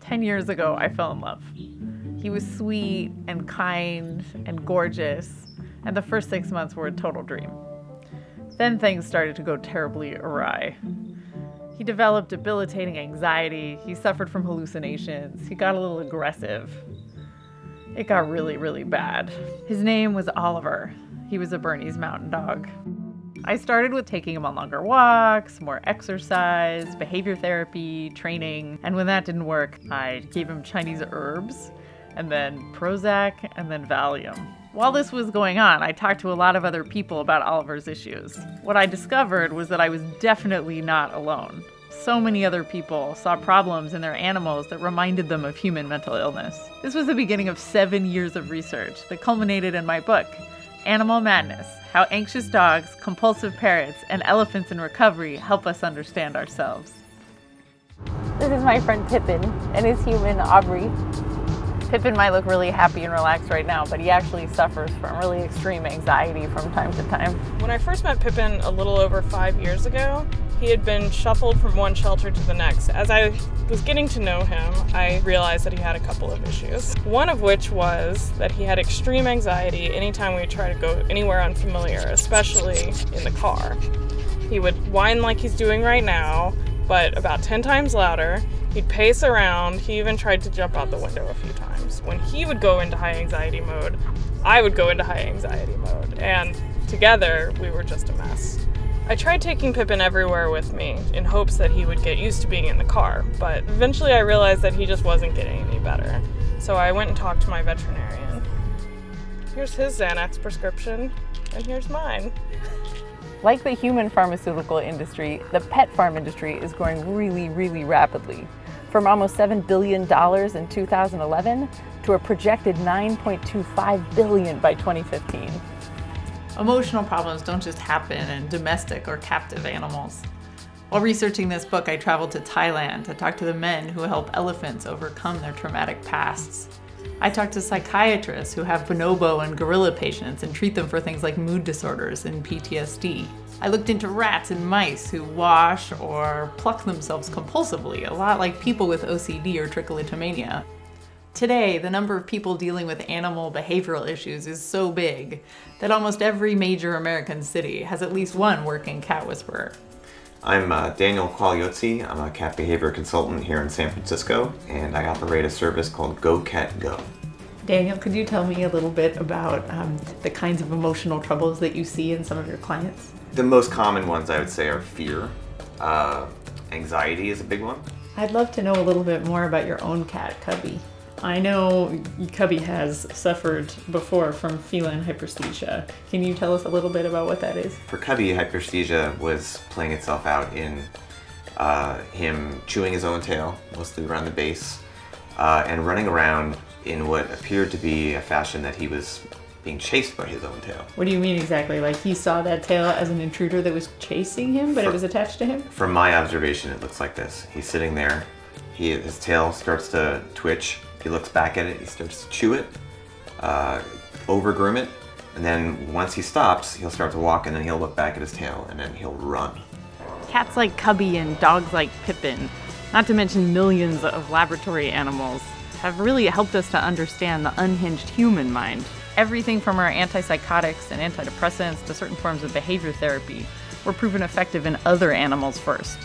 10 years ago, I fell in love. He was sweet and kind and gorgeous, and the first 6 months were a total dream. Then things started to go terribly awry. He developed debilitating anxiety, he suffered from hallucinations, he got a little aggressive. It got really, really bad. His name was Oliver. He was a Bernese mountain dog. I started with taking him on longer walks, more exercise, behavior therapy, training, and when that didn't work, I gave him Chinese herbs, and then Prozac, and then Valium. While this was going on, I talked to a lot of other people about Oliver's issues. What I discovered was that I was definitely not alone. So many other people saw problems in their animals that reminded them of human mental illness. This was the beginning of 7 years of research that culminated in my book, Animal Madness: How Anxious Dogs, Compulsive Parrots, and Elephants in Recovery Help Us Understand Ourselves. This is my friend Pippin and his human Aubrey. Pippin might look really happy and relaxed right now, but he actually suffers from really extreme anxiety from time to time. When I first met Pippin a little over 5 years ago, he had been shuffled from one shelter to the next. As I was getting to know him, I realized that he had a couple of issues. One of which was that he had extreme anxiety anytime we would try to go anywhere unfamiliar, especially in the car. He would whine like he's doing right now, but about 10 times louder. He'd pace around. He even tried to jump out the window a few times. When he would go into high anxiety mode, I would go into high anxiety mode, and together we were just a mess. I tried taking Pippin everywhere with me in hopes that he would get used to being in the car, but eventually I realized that he just wasn't getting any better. So I went and talked to my veterinarian. Here's his Xanax prescription, and here's mine. Like the human pharmaceutical industry, the pet farm industry is growing really, really rapidly. From almost $7 billion in 2011 to a projected $9.25 billion by 2015. Emotional problems don't just happen in domestic or captive animals. While researching this book, I traveled to Thailand to talk to the men who help elephants overcome their traumatic pasts. I talked to psychiatrists who have bonobo and gorilla patients and treat them for things like mood disorders and PTSD. I looked into rats and mice who wash or pluck themselves compulsively, a lot like people with OCD or trichotillomania. Today, the number of people dealing with animal behavioral issues is so big that almost every major American city has at least one working cat whisperer. I'm Daniel Coyote. I'm a cat behavior consultant here in San Francisco, and I operate a service called Go Cat Go. Daniel, could you tell me a little bit about the kinds of emotional troubles that you see in some of your clients? The most common ones I would say are fear. Anxiety is a big one. I'd love to know a little bit more about your own cat, Cubby. I know Cubby has suffered before from feline hyperesthesia. Can you tell us a little bit about what that is? For Cubby, hyperesthesia was playing itself out in him chewing his own tail, mostly around the base, and running around in what appeared to be a fashion that he was being chased by his own tail. What do you mean exactly? Like he saw that tail as an intruder that was chasing him, but it was attached to him? From my observation, it looks like this. He's sitting there, his tail starts to twitch. He looks back at it, he starts to chew it, over-groom it, and then once he stops, he'll start to walk, and then he'll look back at his tail, and then he'll run. Cats like Cubby and dogs like Pippin, not to mention millions of laboratory animals, have really helped us to understand the unhinged human mind. Everything from our antipsychotics and antidepressants to certain forms of behavior therapy were proven effective in other animals first.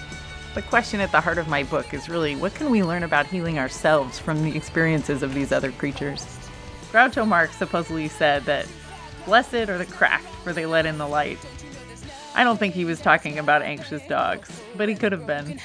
The question at the heart of my book is really, what can we learn about healing ourselves from the experiences of these other creatures? Groucho Marx supposedly said that, "Blessed are the cracked, for they let in the light." I don't think he was talking about anxious dogs, but he could have been.